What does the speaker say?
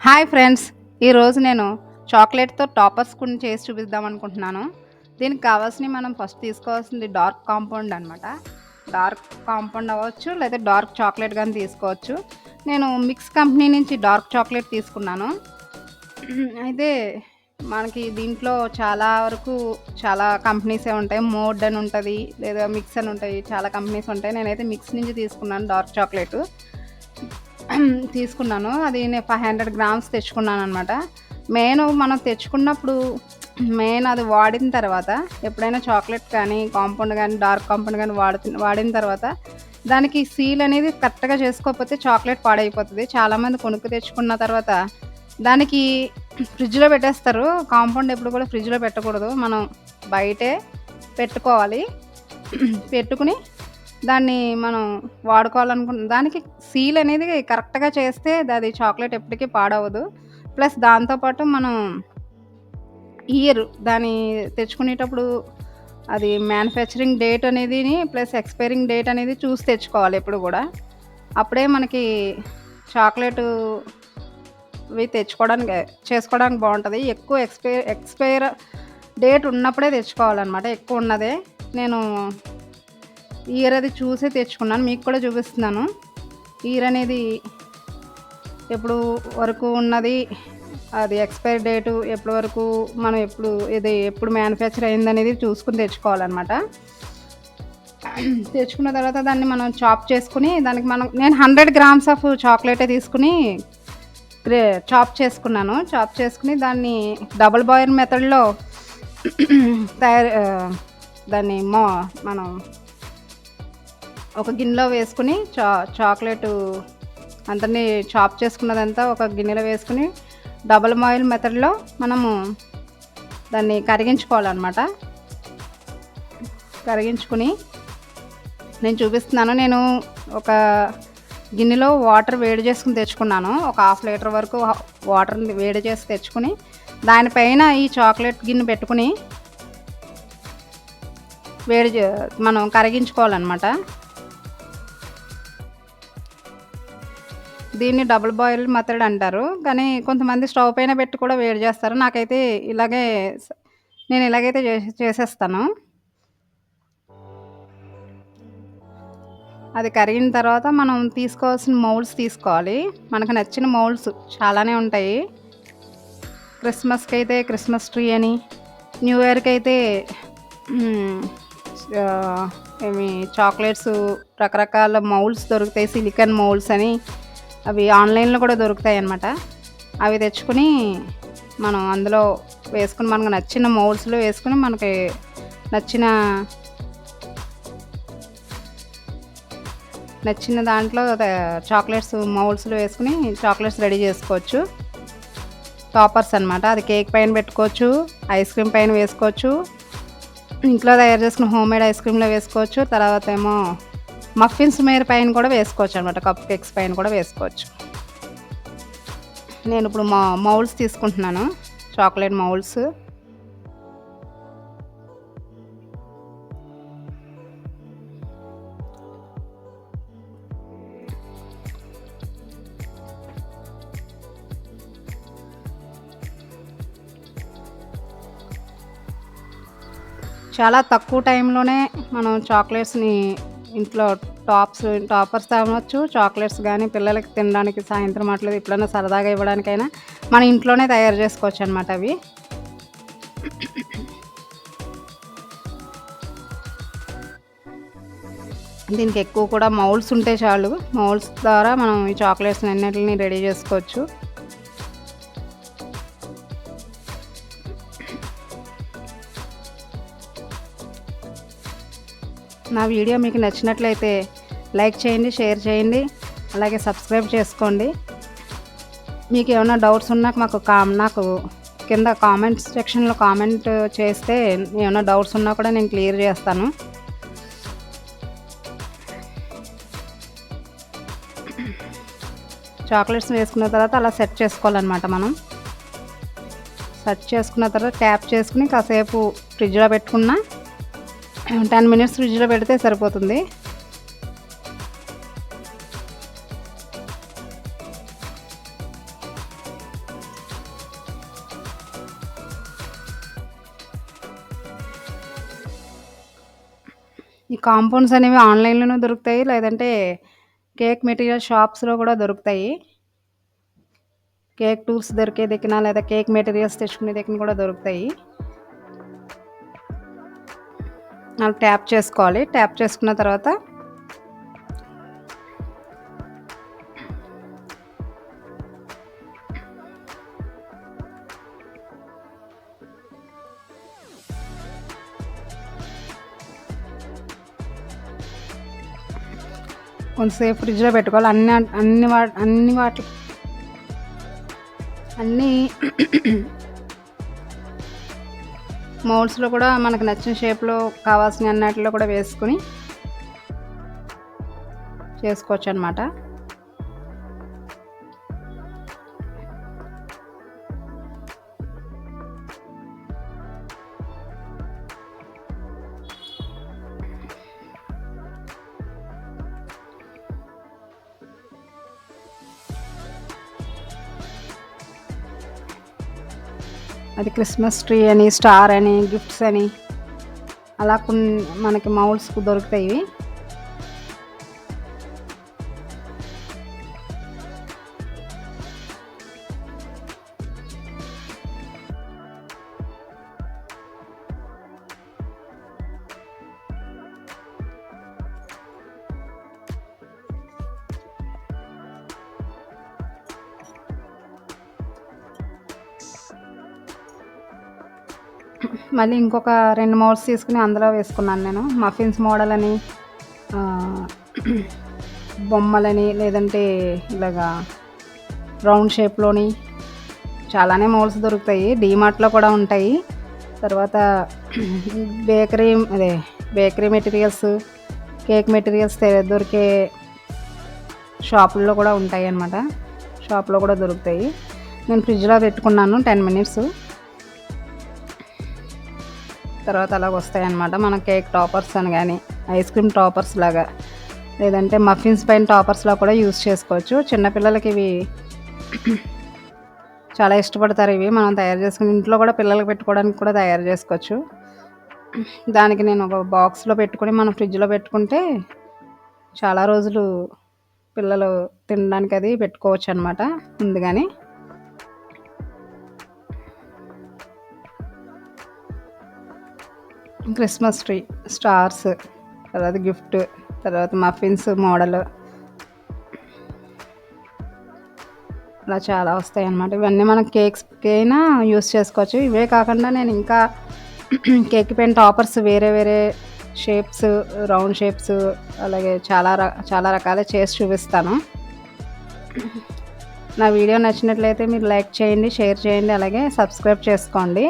Hi friends, ఈరోజు నేను చాక్లెట్తో toppers కొన్ని చేసి చూపిద్దాం అనుకుంటున్నాను. దీనికి కావాల్సినవి మనం ఫస్ట్ తీసుకోవాల్సింది డార్క్ కాంపౌండ్ అనమాట. డార్క్ కాంపౌండ్ అవ్వచ్చు, లేదా డార్క్ చాక్లెట్ కానీ తీసుకోవచ్చు. నేను మిక్స్ కంపెనీ నుంచి డార్క్ చాక్లెట్ తీసుకున్నాను. అయితే మనకి దీంట్లో చాలా వరకు చాలా కంపెనీసే ఉంటాయి. మోడ్ అని ఉంటుంది, లేదా మిక్స్ అని ఉంటాయి, చాలా కంపెనీస్ ఉంటాయి. నేనైతే మిక్స్ నుంచి తీసుకున్నాను డార్క్ చాక్లెట్ తీసుకున్నాను. అది నేను 500 గ్రామ్స్ తెచ్చుకున్నాను అనమాట. మనం తెచ్చుకున్నప్పుడు అది వాడిన తర్వాత, ఎప్పుడైనా చాక్లెట్ కానీ కాంపౌండ్ కానీ డార్క్ కాంపౌండ్ కానీ వాడిన తర్వాత దానికి సీల్ అనేది కరెక్ట్గా చేసుకోకపోతే చాక్లెట్ పాడైపోతుంది. చాలామంది కొనుక్కు తెచ్చుకున్న తర్వాత దానికి ఫ్రిడ్జ్లో పెట్టేస్తారు. కాంపౌండ్ ఎప్పుడు కూడా ఫ్రిడ్జ్లో పెట్టకూడదు, మనం బయటే పెట్టుకోవాలి. పెట్టుకుని దాన్ని మనం దానికి సీల్ అనేది కరెక్ట్గా చేస్తే అది చాక్లెట్ ఎప్పటికీ పాడవదు. ప్లస్ దాంతోపాటు మనం దాన్ని తెచ్చుకునేటప్పుడు అది మ్యానుఫ్యాక్చరింగ్ డేట్ అనేది ప్లస్ ఎక్స్పైరింగ్ డేట్ అనేది చూసి తెచ్చుకోవాలి ఎప్పుడు కూడా. అప్పుడే మనకి చాక్లెట్ చేసుకోవడానికి బాగుంటుంది. ఎక్కువ ఎక్స్పైర్ డేట్ ఉన్నప్పుడే తెచ్చుకోవాలన్నమాట. ఎక్కువ ఉన్నదే నేను అది చూసి తెచ్చుకున్నాను, మీకు కూడా చూపిస్తున్నాను. అనేది ఎప్పుడు వరకు ఉన్నది, అది ఎక్స్పైరీ డేటు ఎప్పటి వరకు, మనం ఎప్పుడు మ్యానుఫ్యాక్చర్ అయిందనేది చూసుకుని తెచ్చుకోవాలన్నమాట. తెచ్చుకున్న తర్వాత దాన్ని మనం చాప్ చేసుకుని, నేను 100 గ్రామ్స్ ఆఫ్ చాక్లెటే తీసుకుని చాప్ చేసుకుని దాన్ని డబుల్ బాయిల్ మెథడ్లో దాన్ని మనం ఒక గిన్నెలో వేసుకుని చాక్లెట్ అంతని చాప్ చేసుకున్నదంతా ఒక గిన్నెలో వేసుకుని డబుల్ బాయిల్ మెథడ్లో మనము దాన్ని కరిగించుకోవాలన్నమాట. కరిగించుకుని నేను చూపిస్తున్నాను. నేను ఒక గిన్నెలో వాటర్ వేడి చేసుకుని తెచ్చుకున్నాను. ఒక 1/2 లీటర్ వరకు వాటర్ని వేడి చేసి తెచ్చుకుని దానిపైన ఈ చాక్లెట్ గిన్నె పెట్టుకుని మనం కరిగించుకోవాలన్నమాట. దీన్ని డబుల్ బాయిల్ మెథడ్ అంటారు, కానీ కొంతమంది స్టవ్ పైన పెట్టి కూడా వేడి చేస్తారు. నేను ఇలాగైతే చేసేస్తాను. అది కరిగిన తర్వాత మనం తీసుకోవాల్సిన మౌల్డ్స్ తీసుకోవాలి. మనకు నచ్చిన మౌల్డ్స్ చాలానే ఉంటాయి. క్రిస్మస్కి అయితే క్రిస్మస్ ట్రీ అని, న్యూ ఇయర్కి అయితే చాక్లెట్స్ రకరకాల మౌల్డ్స్ దొరుకుతాయి. సిలికాన్ మౌల్డ్స్ అని, అవి ఆన్లైన్లో కూడా దొరుకుతాయి అన్నమాట. అవి తెచ్చుకుని మనం అందులో వేసుకుని, మనకు నచ్చిన మౌల్డ్స్లో వేసుకుని, మనకి నచ్చిన దాంట్లో చాక్లెట్స్ మౌల్డ్స్లో వేసుకుని చాక్లెట్స్ రెడీ చేసుకోవచ్చు. టాపర్స్ అన్నమాట. అది కేక్ పైన పెట్టుకోవచ్చు, ఐస్ క్రీమ్ పైన వేసుకోవచ్చు, ఇంట్లో తయారు చేసుకున్న హోమ్మేడ్ ఐస్ క్రీమ్లో వేసుకోవచ్చు. తర్వాత ఏమో మఫిన్స్ పైన కూడా వేసుకోవచ్చు అనమాట. కప్ కేక్స్ పైన కూడా వేసుకోవచ్చు. నేను ఇప్పుడు మౌల్డ్స్ తీసుకుంటున్నాను, చాక్లెట్ మౌల్డ్స్. చాలా తక్కువ టైంలోనే మనం చాక్లెట్స్ని ఇంట్లో టాపర్స్ తేవచ్చు. చాక్లెట్స్ కానీ పిల్లలకి తినడానికి సాయంత్రం అట్లేదు ఎప్పుడైనా సరదాగా ఇవ్వడానికైనా మన ఇంట్లోనే తయారు చేసుకోవచ్చు అనమాట. అవి దీనికి ఎక్కువ కూడా మౌల్డ్స్ ఉంటే చాలు. మౌల్డ్స్ ద్వారా మనం ఈ చాక్లెట్స్ అన్నిటిని రెడీ చేసుకోవచ్చు. నా వీడియో మీకు నచ్చినట్లయితే లైక్ చేయండి, షేర్ చేయండి, అలాగే సబ్స్క్రైబ్ చేసుకోండి. మీకు ఏమైనా డౌట్స్ ఉన్నా నాకు కింద కామెంట్స్ సెక్షన్లో కామెంట్ చేస్తే ఏమైనా డౌట్స్ ఉన్నా కూడా నేను క్లియర్ చేస్తాను. చాక్లెట్స్ వేసుకున్న తర్వాత అలా సెట్ చేసుకోవాలన్నమాట. మనం సెట్ చేసుకున్న తర్వాత ట్యాప్ చేసుకుని కాసేపు ఫ్రిడ్జ్లో పెట్టుకున్న 10 మినిట్స్ ఫ్రిడ్జ్లో పెడితే సరిపోతుంది. ఈ కాంపౌండ్స్ అనేవి ఆన్‌లైన్‌లోనూ దొరుకుతాయి. లేదంటే కేక్ మెటీరియల్ షాప్స్‌లో కూడా దొరుకుతాయి. కేక్ టూల్స్ దొరికే దిక్కున లేదా కేక్ మెటీరియల్స్ తెచ్చుకునే దిక్కున కూడా దొరుకుతాయి. అలా ట్యాప్ చేసుకోవాలి. ట్యాప్ చేసుకున్న తర్వాత కొంతసేపు ఫ్రిడ్జ్‌లో పెట్టుకోవాలి. అన్ని మౌల్డ్స్‌లో కూడా మనకు నచ్చిన షేప్‌లో కావాల్సిన అన్నిటిలో కూడా వేసుకొని చేసుకోవచ్చనమాట. అది క్రిస్మస్ ట్రీ అని, స్టార్ అని, గిఫ్ట్స్ అని అలా మనకి మౌల్డ్స్ దొరుకుతాయి. మళ్ళీ ఇంకొక 2 మౌల్డ్స్ తీసుకుని అందులో వేసుకున్నాను నేను. మఫిన్స్ మోడల్ అని, బొమ్మలని, లేదంటే ఇలాగా రౌండ్ షేప్‌లోని చాలానే మౌల్డ్స్ దొరుకుతాయి. డీమార్ట్‌లో కూడా ఉంటాయి. తర్వాత బేకరీ మెటీరియల్స్, కేక్ మెటీరియల్స్ దొరికే షాపుల్లో కూడా ఉంటాయన్నమాట. షాప్‌లో కూడా దొరుకుతాయి. నేను ఫ్రిడ్జ్‌లో పెట్టుకున్నాను 10 మినిట్స్. తర్వాత అలాగ వస్తాయన్నమాట. మన కేక్ టాపర్స్ అని కానీ, ఐస్ క్రీమ్ టాపర్స్ లాగా, లేదంటే మఫిన్స్ పైన టాపర్స్లా కూడా యూజ్ చేసుకోవచ్చు. చిన్నపిల్లలకి ఇవి చాలా ఇష్టపడతారు. ఇవి మనం తయారు చేసుకుని ఇంట్లో కూడా పిల్లలకి పెట్టుకోవడానికి కూడా తయారు చేసుకోవచ్చు. దానికి నేను ఒక బాక్స్‌లో పెట్టుకొని మనం ఫ్రిడ్జ్‌లో పెట్టుకుంటే చాలా రోజులు పిల్లలు తినడానికి అది పెట్టుకోవచ్చు అనమాట ముందుగానే. క్రిస్మస్ ట్రీ, స్టార్స్, తర్వాత గిఫ్ట్, తర్వాత మఫిన్స్ మోడల్, అలా చాలా వస్తాయి అన్నమాట. ఇవన్నీ మనం కేక్స్‌కి అయినా యూస్ చేసుకోవచ్చు. ఇవే కాకుండా నేను ఇంకా కేక్ పెన్ టాపర్స్ వేరే వేరే షేప్స్, రౌండ్ షేప్స్, అలాగే చాలా రకాలు చేసి చూపిస్తాను. నా వీడియో నచ్చినట్లయితే మీరు లైక్ చేయండి, షేర్ చేయండి, అలాగే సబ్స్క్రైబ్ చేసుకోండి.